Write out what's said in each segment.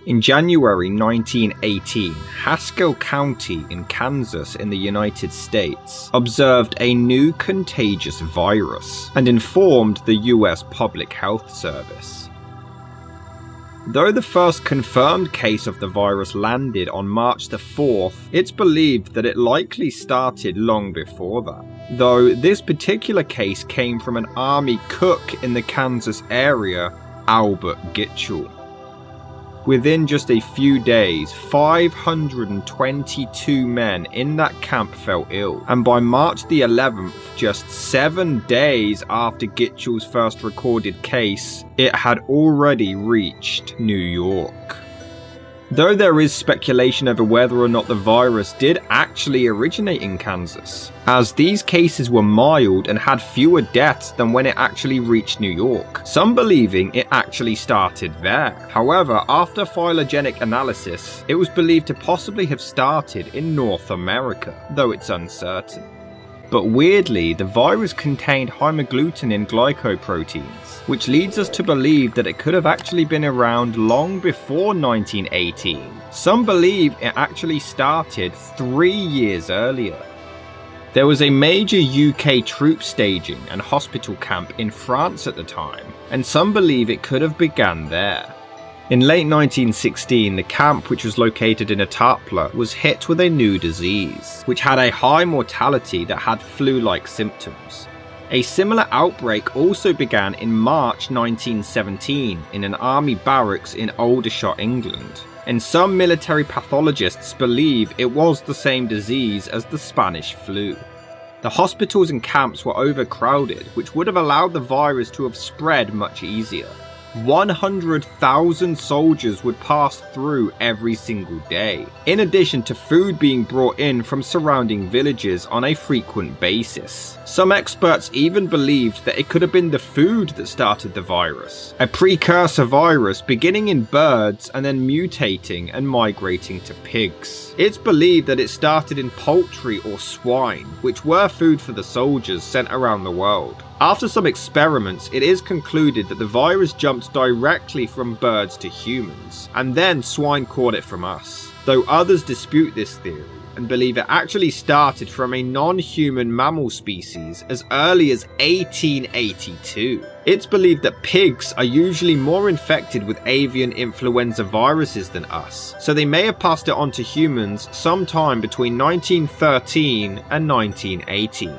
In January 1918, Haskell County in Kansas in the United States observed a new contagious virus and informed the US Public Health Service. Though the first confirmed case of the virus landed on March the 4th, it's believed that it likely started long before that. Though this particular case came from an army cook in the Kansas area, Albert Gitchell. Within just a few days, 522 men in that camp fell ill, and by March the 11th, just 7 days after Gitchell's first recorded case, it had already reached New York. Though there is speculation over whether or not the virus did actually originate in Kansas, as these cases were mild and had fewer deaths than when it actually reached New York, some believing it actually started there. However, after phylogenetic analysis, it was believed to possibly have started in North America, though it's uncertain. But weirdly, the virus contained hemagglutinin glycoproteins, which leads us to believe that it could have actually been around long before 1918. Some believe it actually started 3 years earlier. There was a major UK troop staging and hospital camp in France at the time, and some believe it could have begun there. In late 1916, the camp, which was located in Etaples, was hit with a new disease, which had a high mortality that had flu-like symptoms. A similar outbreak also began in March 1917 in an army barracks in Aldershot, England, and some military pathologists believe it was the same disease as the Spanish flu. The hospitals and camps were overcrowded, which would have allowed the virus to have spread much easier. 100,000 soldiers would pass through every single day, in addition to food being brought in from surrounding villages on a frequent basis. Some experts even believed that it could have been the food that started the virus, a precursor virus beginning in birds and then mutating and migrating to pigs. It's believed that it started in poultry or swine, which were food for the soldiers sent around the world. After some experiments, it is concluded that the virus jumped directly from birds to humans, and then swine caught it from us, though others dispute this theory and believe it actually started from a non-human mammal species as early as 1882. It's believed that pigs are usually more infected with avian influenza viruses than us, so they may have passed it on to humans sometime between 1913 and 1918.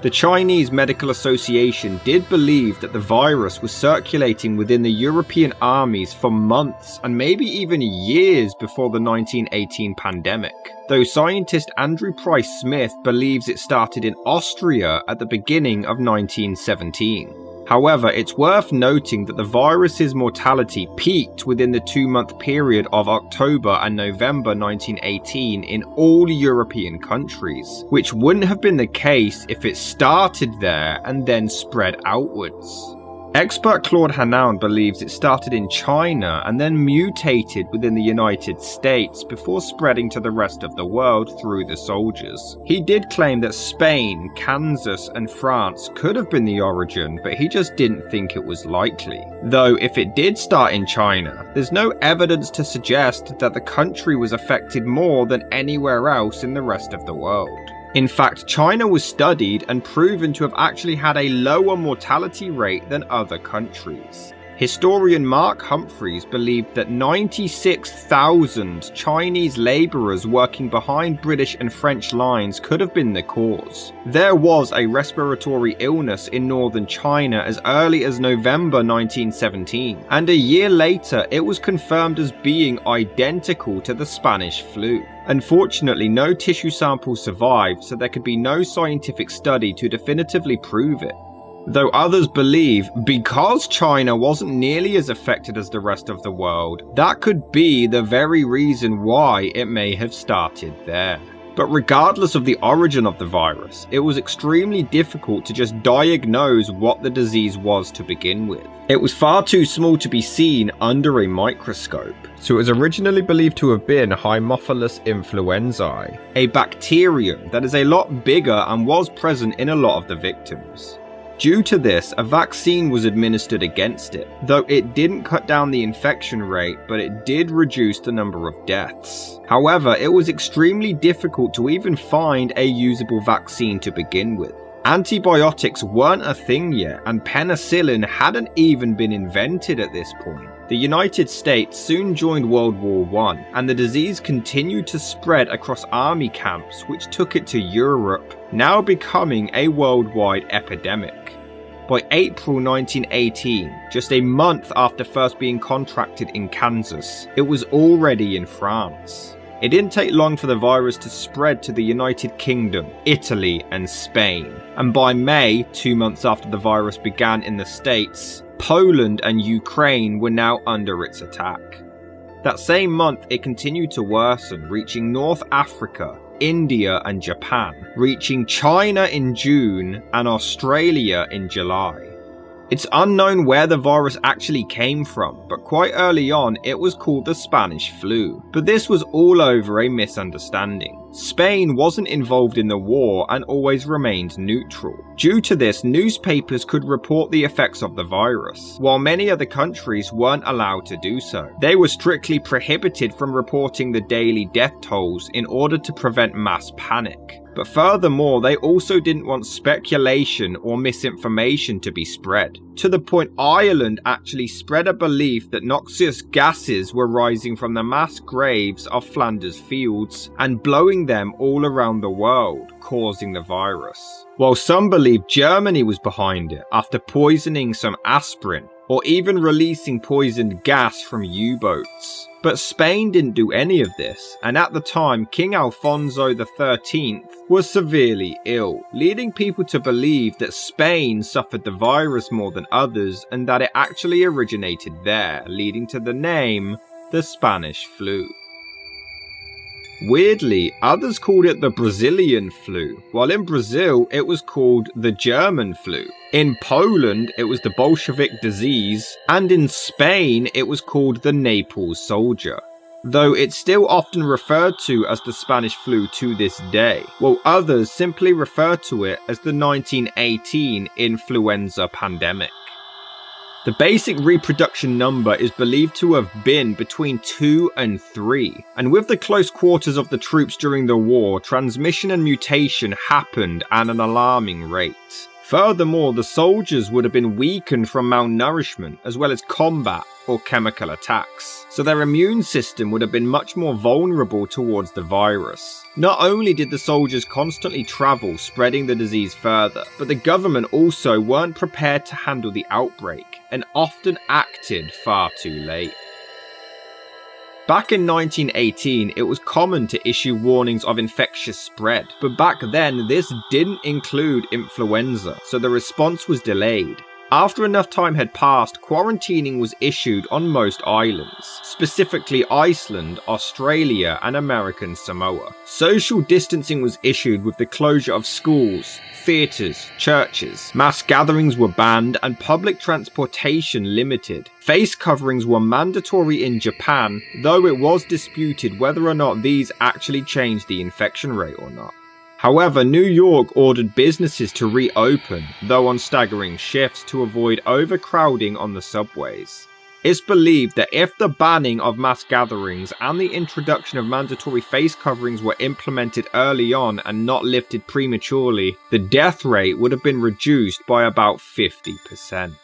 The Chinese Medical Association did believe that the virus was circulating within the European armies for months and maybe even years before the 1918 pandemic, though scientist Andrew Price Smith believes it started in Austria at the beginning of 1917. However, it's worth noting that the virus's mortality peaked within the 2-month period of October and November 1918 in all European countries, which wouldn't have been the case if it started there and then spread outwards. Expert Claude Hanan believes it started in China and then mutated within the United States before spreading to the rest of the world through the soldiers. He did claim that Spain, Kansas, and France could have been the origin, but he just didn't think it was likely. Though if it did start in China, there's no evidence to suggest that the country was affected more than anywhere else in the rest of the world. In fact, China was studied and proven to have actually had a lower mortality rate than other countries. Historian Mark Humphreys believed that 96,000 Chinese labourers working behind British and French lines could have been the cause. There was a respiratory illness in northern China as early as November 1917, and a year later it was confirmed as being identical to the Spanish flu. Unfortunately, no tissue samples survived, so there could be no scientific study to definitively prove it. Though others believe, because China wasn't nearly as affected as the rest of the world, that could be the very reason why it may have started there. But regardless of the origin of the virus, it was extremely difficult to just diagnose what the disease was to begin with. It was far too small to be seen under a microscope, so it was originally believed to have been Haemophilus influenzae, a bacterium that is a lot bigger and was present in a lot of the victims. Due to this, a vaccine was administered against it, though it didn't cut down the infection rate, but it did reduce the number of deaths. However, it was extremely difficult to even find a usable vaccine to begin with. Antibiotics weren't a thing yet, and penicillin hadn't even been invented at this point. The United States soon joined World War I, and the disease continued to spread across army camps, which took it to Europe, now becoming a worldwide epidemic. By April 1918, just a month after first being contracted in Kansas, it was already in France. It didn't take long for the virus to spread to the United Kingdom, Italy, and Spain. And by May, 2 months after the virus began in the States, Poland and Ukraine were now under its attack. That same month, it continued to worsen, reaching North Africa, India, and Japan, reaching China in June and Australia in July. It's unknown where the virus actually came from, but quite early on it was called the Spanish flu. But this was all over a misunderstanding. Spain wasn't involved in the war and always remained neutral. Due to this, newspapers could report the effects of the virus, while many other countries weren't allowed to do so. They were strictly prohibited from reporting the daily death tolls in order to prevent mass panic. But furthermore, they also didn't want speculation or misinformation to be spread. To the point Ireland actually spread a belief that noxious gases were rising from the mass graves of Flanders fields and blowing them all around the world, causing the virus. While some believed Germany was behind it after poisoning some aspirin, or even releasing poisoned gas from U-boats. But Spain didn't do any of this, and at the time King Alfonso XIII was severely ill, leading people to believe that Spain suffered the virus more than others and that it actually originated there, leading to the name the Spanish flu. Weirdly, others called it the Brazilian flu, while in Brazil it was called the German flu. In Poland it was the Bolshevik disease, and in Spain it was called the Naples soldier. Though it's still often referred to as the Spanish flu to this day, while others simply refer to it as the 1918 influenza pandemic. The basic reproduction number is believed to have been between 2 and 3, and with the close quarters of the troops during the war, transmission and mutation happened at an alarming rate. Furthermore, the soldiers would have been weakened from malnourishment as well as combat or chemical attacks, so their immune system would have been much more vulnerable towards the virus. Not only did the soldiers constantly travel, spreading the disease further, but the government also weren't prepared to handle the outbreak and often acted far too late. Back in 1918, it was common to issue warnings of infectious spread, but back then this didn't include influenza, so the response was delayed. After enough time had passed, quarantining was issued on most islands, specifically Iceland, Australia, and American Samoa. Social distancing was issued with the closure of schools, theatres, churches. Mass gatherings were banned and public transportation limited. Face coverings were mandatory in Japan, though it was disputed whether or not these actually changed the infection rate or not. However, New York ordered businesses to reopen, though on staggering shifts to avoid overcrowding on the subways. It's believed that if the banning of mass gatherings and the introduction of mandatory face coverings were implemented early on and not lifted prematurely, the death rate would have been reduced by about 50%.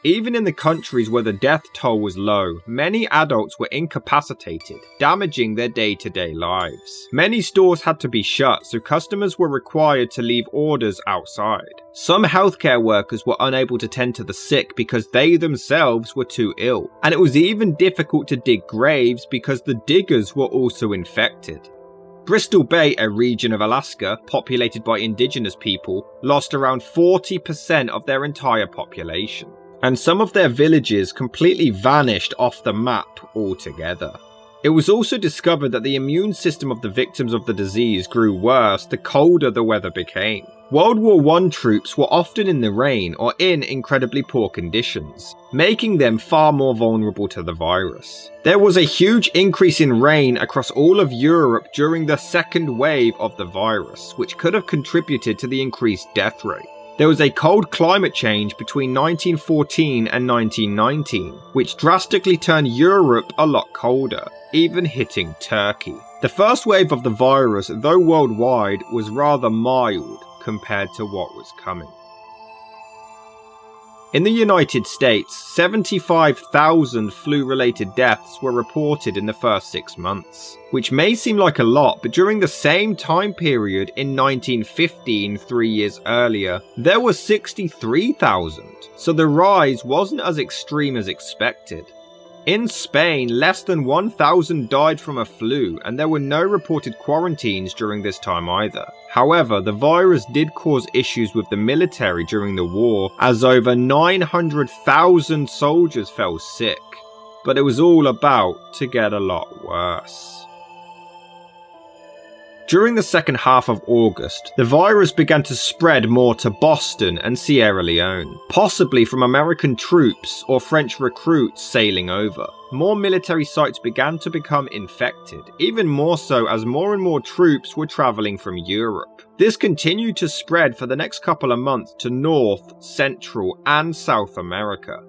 Even in the countries where the death toll was low, many adults were incapacitated, damaging their day-to-day lives. Many stores had to be shut, so customers were required to leave orders outside. Some healthcare workers were unable to tend to the sick because they themselves were too ill, and it was even difficult to dig graves because the diggers were also infected. Bristol Bay, a region of Alaska populated by indigenous people, lost around 40% of their entire population, and some of their villages completely vanished off the map altogether. It was also discovered that the immune system of the victims of the disease grew worse the colder the weather became. World War I troops were often in the rain or in incredibly poor conditions, making them far more vulnerable to the virus. There was a huge increase in rain across all of Europe during the second wave of the virus, which could have contributed to the increased death rate. There was a cold climate change between 1914 and 1919, which drastically turned Europe a lot colder, even hitting Turkey. The first wave of the virus, though worldwide, was rather mild compared to what was coming. In the United States, 75,000 flu-related deaths were reported in the first 6 months, which may seem like a lot, but during the same time period in 1915, 3 years earlier, there were 63,000, so the rise wasn't as extreme as expected. In Spain, less than 1,000 died from a flu, and there were no reported quarantines during this time either. However, the virus did cause issues with the military during the war, as over 900,000 soldiers fell sick. But it was all about to get a lot worse. During the second half of August, the virus began to spread more to Boston and Sierra Leone, possibly from American troops or French recruits sailing over. More military sites began to become infected, even more so as more and more troops were travelling from Europe. This continued to spread for the next couple of months to North, Central, and South America.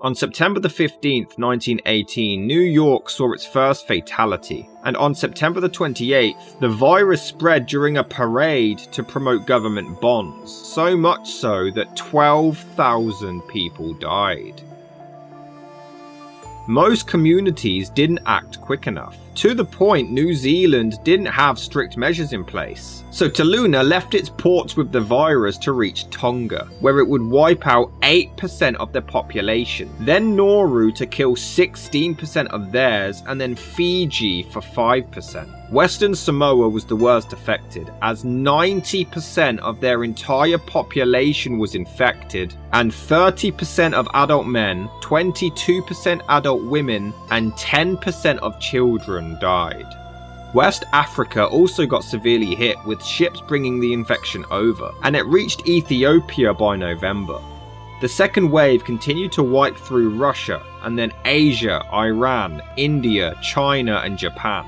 On September the 15th, 1918, New York saw its first fatality, and on September the 28th, the virus spread during a parade to promote government bonds, so much so that 12,000 people died. Most communities didn't act quick enough, to the point New Zealand didn't have strict measures in place. So Taluna left its ports with the virus to reach Tonga, where it would wipe out 8% of their population, then Nauru to kill 16% of theirs, and then Fiji for 5%. Western Samoa was the worst affected, as 90% of their entire population was infected, and 30% of adult men, 22% adult women, and 10% of children died. West Africa also got severely hit, with ships bringing the infection over, and it reached Ethiopia by November. The second wave continued to wipe through Russia, and then Asia, Iran, India, China, and Japan.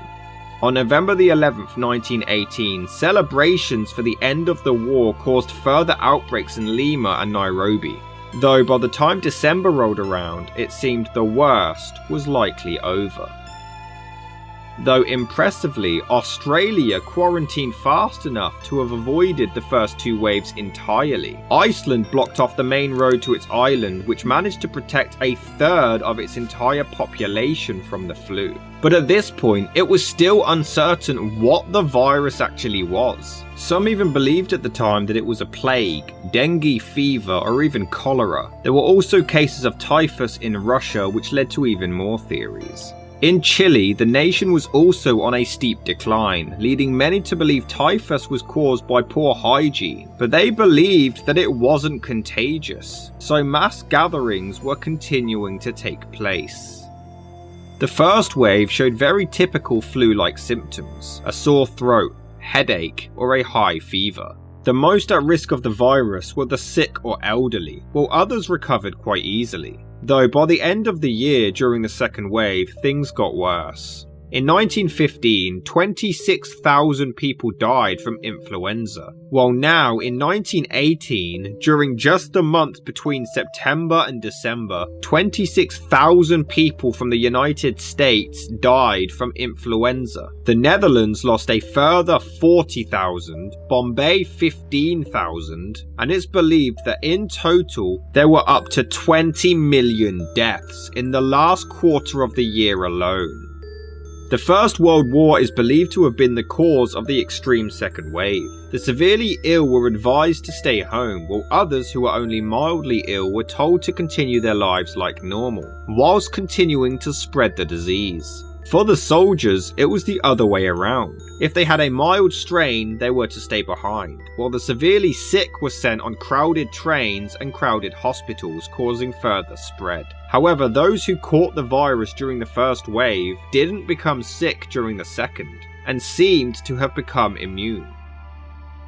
On November the 11th, 1918, celebrations for the end of the war caused further outbreaks in Lima and Nairobi, though by the time December rolled around, it seemed the worst was likely over. Though impressively, Australia quarantined fast enough to have avoided the first 2 waves entirely. Iceland blocked off the main road to its island, which managed to protect a third of its entire population from the flu. But at this point, it was still uncertain what the virus actually was. Some even believed at the time that it was a plague, dengue fever, or even cholera. There were also cases of typhus in Russia, which led to even more theories. In Chile, the nation was also on a steep decline, leading many to believe typhus was caused by poor hygiene, but they believed that it wasn't contagious, so mass gatherings were continuing to take place. The first wave showed very typical flu-like symptoms: a sore throat, headache, or a high fever. The most at risk of the virus were the sick or elderly, while others recovered quite easily. Though by the end of the year during the second wave, things got worse. In 1915, 26,000 people died from influenza, while now in 1918, during just the month between September and December, 26,000 people from the United States died from influenza. The Netherlands lost a further 40,000, Bombay 15,000, and it's believed that in total, there were up to 20 million deaths in the last quarter of the year alone. The First World War is believed to have been the cause of the extreme second wave. The severely ill were advised to stay home, while others who were only mildly ill were told to continue their lives like normal, whilst continuing to spread the disease. For the soldiers, it was the other way around. If they had a mild strain, they were to stay behind, while the severely sick were sent on crowded trains and crowded hospitals, causing further spread. However, those who caught the virus during the first wave didn't become sick during the second, and seemed to have become immune.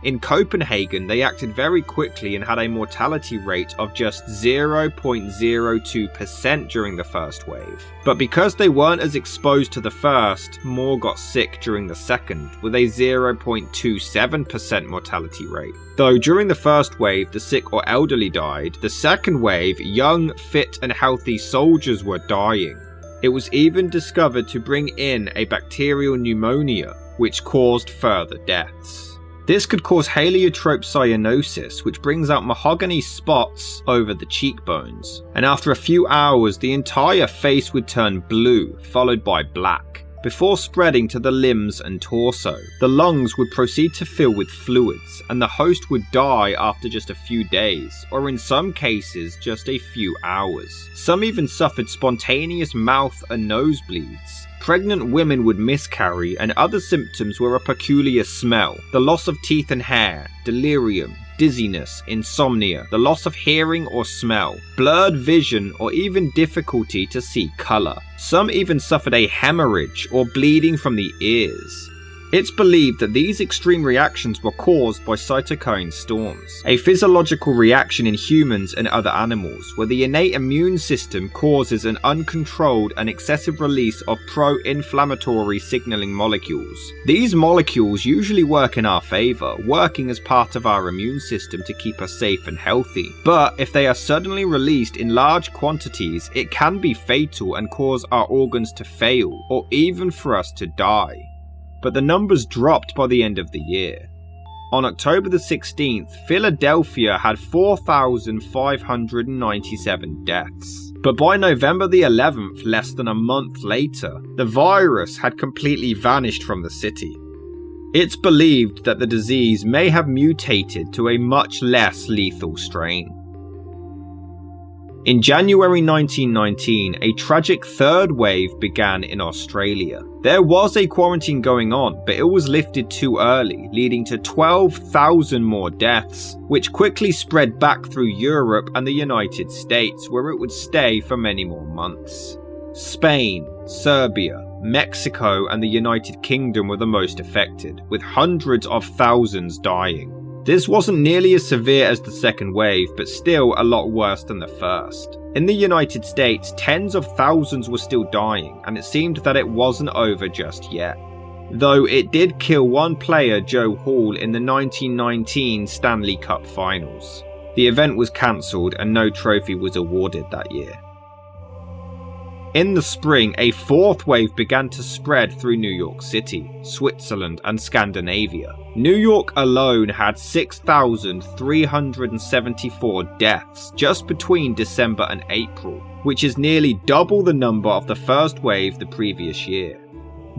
In Copenhagen, they acted very quickly and had a mortality rate of just 0.02% during the first wave. But because they weren't as exposed to the first, more got sick during the second, with a 0.27% mortality rate. Though during the first wave, the sick or elderly died, the second wave, young, fit and healthy soldiers were dying. It was even discovered to bring in a bacterial pneumonia, which caused further deaths. This could cause heliotrope cyanosis, which brings out mahogany spots over the cheekbones, and after a few hours the entire face would turn blue, followed by black, before spreading to the limbs and torso. The lungs would proceed to fill with fluids, and the host would die after just a few days, or in some cases just a few hours. Some even suffered spontaneous mouth and nosebleeds. Pregnant women would miscarry, and other symptoms were a peculiar smell, the loss of teeth and hair, delirium, dizziness, insomnia, the loss of hearing or smell, blurred vision, or even difficulty to see colour. Some even suffered a hemorrhage or bleeding from the ears. It's believed that these extreme reactions were caused by cytokine storms, a physiological reaction in humans and other animals where the innate immune system causes an uncontrolled and excessive release of pro-inflammatory signaling molecules. These molecules usually work in our favour, working as part of our immune system to keep us safe and healthy. But if they are suddenly released in large quantities, it can be fatal and cause our organs to fail, or even for us to die. But the numbers dropped by the end of the year. On October the 16th, Philadelphia had 4,597 deaths. But by November the 11th, less than a month later, the virus had completely vanished from the city. It's believed that the disease may have mutated to a much less lethal strain. In January 1919, a tragic third wave began in Australia. There was a quarantine going on, but it was lifted too early, leading to 12,000 more deaths, which quickly spread back through Europe and the United States, where it would stay for many more months. Spain, Serbia, Mexico, and the United Kingdom were the most affected, with hundreds of thousands dying. This wasn't nearly as severe as the second wave, but still a lot worse than the first. In the United States, tens of thousands were still dying, and it seemed that it wasn't over just yet. Though it did kill one player, Joe Hall, in the 1919 Stanley Cup Finals. The event was cancelled and no trophy was awarded that year. In the spring, a fourth wave began to spread through New York City, Switzerland, and Scandinavia. New York alone had 6,374 deaths just between December and April, which is nearly double the number of the first wave the previous year.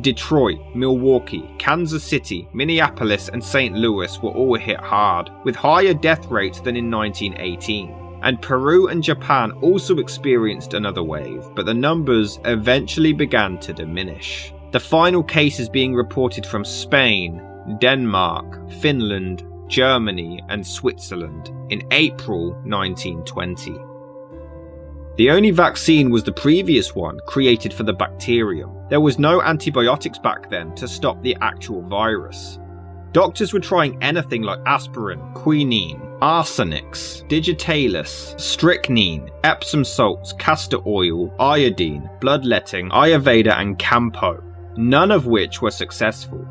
Detroit, Milwaukee, Kansas City, Minneapolis, and St. Louis were all hit hard, with higher death rates than in 1918. And Peru and Japan also experienced another wave, but the numbers eventually began to diminish. The final cases being reported from Spain, Denmark, Finland, Germany, and Switzerland in April 1920. The only vaccine was the previous one, created for the bacterium. There was no antibiotics back then to stop the actual virus. Doctors were trying anything like aspirin, quinine, arsenics, digitalis, strychnine, Epsom salts, castor oil, iodine, bloodletting, Ayurveda, and Campo, none of which were successful.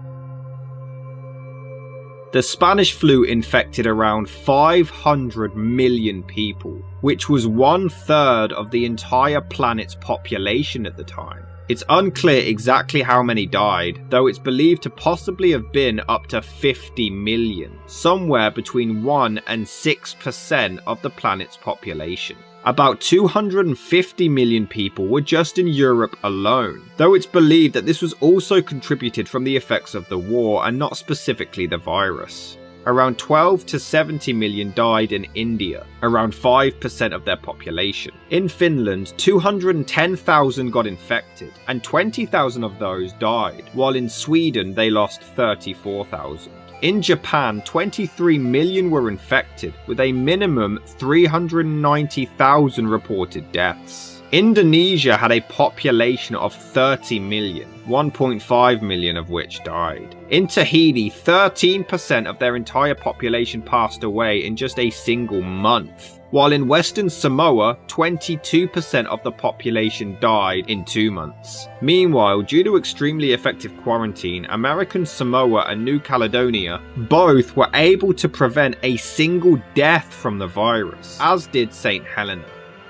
The Spanish flu infected around 500 million people, which was 1/3 of the entire planet's population at the time. It's unclear exactly how many died, though it's believed to possibly have been up to 50 million, somewhere between 1 and 6% of the planet's population. About 250 million people were just in Europe alone, though it's believed that this was also contributed from the effects of the war and not specifically the virus. Around 12 to 70 million died in India, around 5% of their population. In Finland, 210,000 got infected, and 20,000 of those died, while in Sweden they lost 34,000. In Japan, 23 million were infected, with a minimum 390,000 reported deaths. Indonesia had a population of 30 million, 1.5 million of which died. In Tahiti, 13% of their entire population passed away in just a single month, while in Western Samoa, 22% of the population died in 2 months. Meanwhile, due to extremely effective quarantine, American Samoa and New Caledonia both were able to prevent a single death from the virus, as did St. Helena.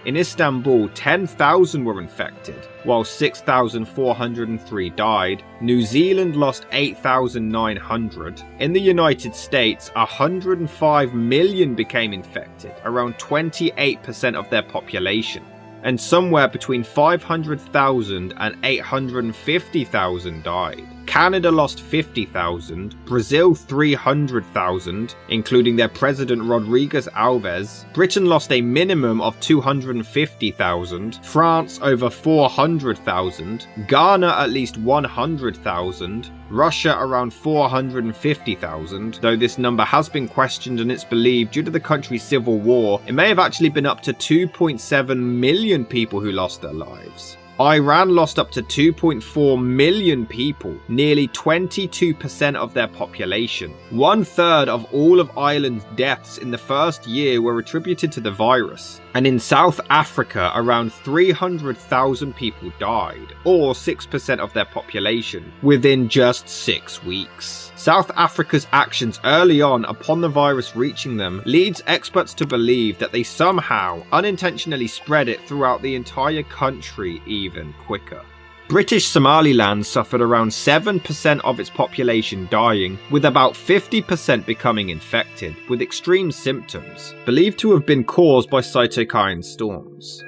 In Istanbul, 10,000 were infected, while 6,403 died. New Zealand lost 8,900. In the United States, 105 million became infected, around 28% of their population, and somewhere between 500,000 and 850,000 died. Canada lost 50,000, Brazil 300,000, including their president Rodrigues Alves. Britain lost a minimum of 250,000, France over 400,000, Ghana at least 100,000, Russia around 450,000, though this number has been questioned and it's believed due to the country's civil war, it may have actually been up to 2.7 million people who lost their lives. Iran lost up to 2.4 million people, nearly 22% of their population. 1/3 of all of Ireland's deaths in the first year were attributed to the virus. And in South Africa, around 300,000 people died, or 6% of their population, within just 6 weeks. South Africa's actions early on upon the virus reaching them leads experts to believe that they somehow unintentionally spread it throughout the entire country even quicker. British Somaliland suffered around 7% of its population dying, with about 50% becoming infected, with extreme symptoms, believed to have been caused by cytokine storms.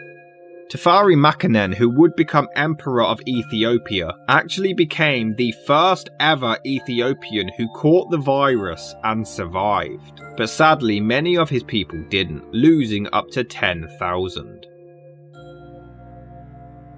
Teferi Makanen, who would become Emperor of Ethiopia, actually became the first ever Ethiopian who caught the virus and survived. But sadly, many of his people didn't, losing up to 10,000.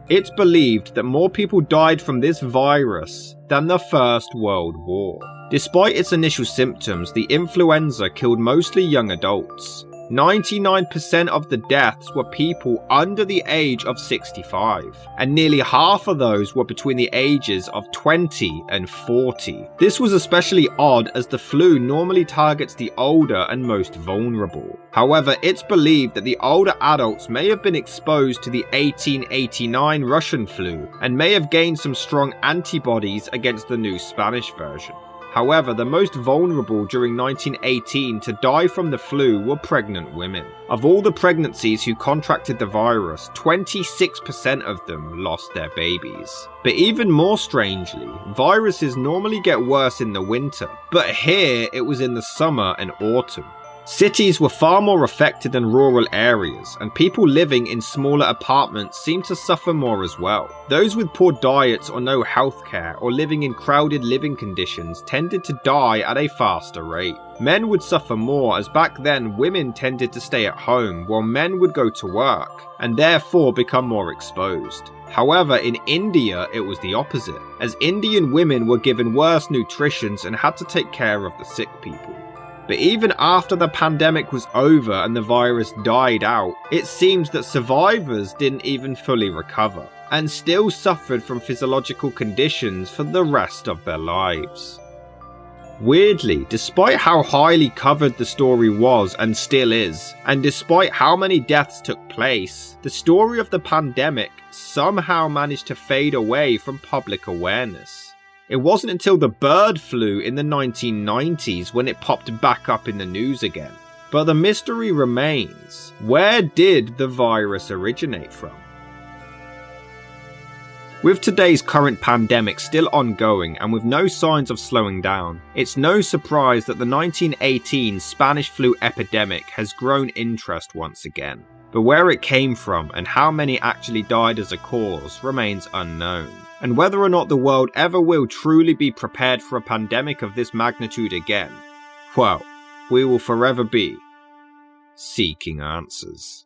It's believed that more people died from this virus than the First World War. Despite its initial symptoms, the influenza killed mostly young adults. 99% of the deaths were people under the age of 65, and nearly half of those were between the ages of 20 and 40. This was especially odd as the flu normally targets the older and most vulnerable. However, it's believed that the older adults may have been exposed to the 1889 Russian flu and may have gained some strong antibodies against the new Spanish version. However, the most vulnerable during 1918 to die from the flu were pregnant women. Of all the pregnancies who contracted the virus, 26% of them lost their babies. But even more strangely, viruses normally get worse in the winter, but here it was in the summer and autumn. Cities were far more affected than rural areas, and people living in smaller apartments seemed to suffer more as well. Those with poor diets or no healthcare or living in crowded living conditions tended to die at a faster rate. Men would suffer more, as back then women tended to stay at home while men would go to work, and therefore become more exposed. However, in India it was the opposite, as Indian women were given worse nutrition and had to take care of the sick people. But even after the pandemic was over and the virus died out, it seems that survivors didn't even fully recover, and still suffered from physiological conditions for the rest of their lives. Weirdly, despite how highly covered the story was and still is, and despite how many deaths took place, the story of the pandemic somehow managed to fade away from public awareness. It wasn't until the bird flu in the 1990s when it popped back up in the news again. But the mystery remains. Where did the virus originate from? With today's current pandemic still ongoing and with no signs of slowing down, it's no surprise that the 1918 Spanish flu epidemic has grown interest once again. But where it came from and how many actually died as a cause remains unknown. And whether or not the world ever will truly be prepared for a pandemic of this magnitude again, well, we will forever be seeking answers.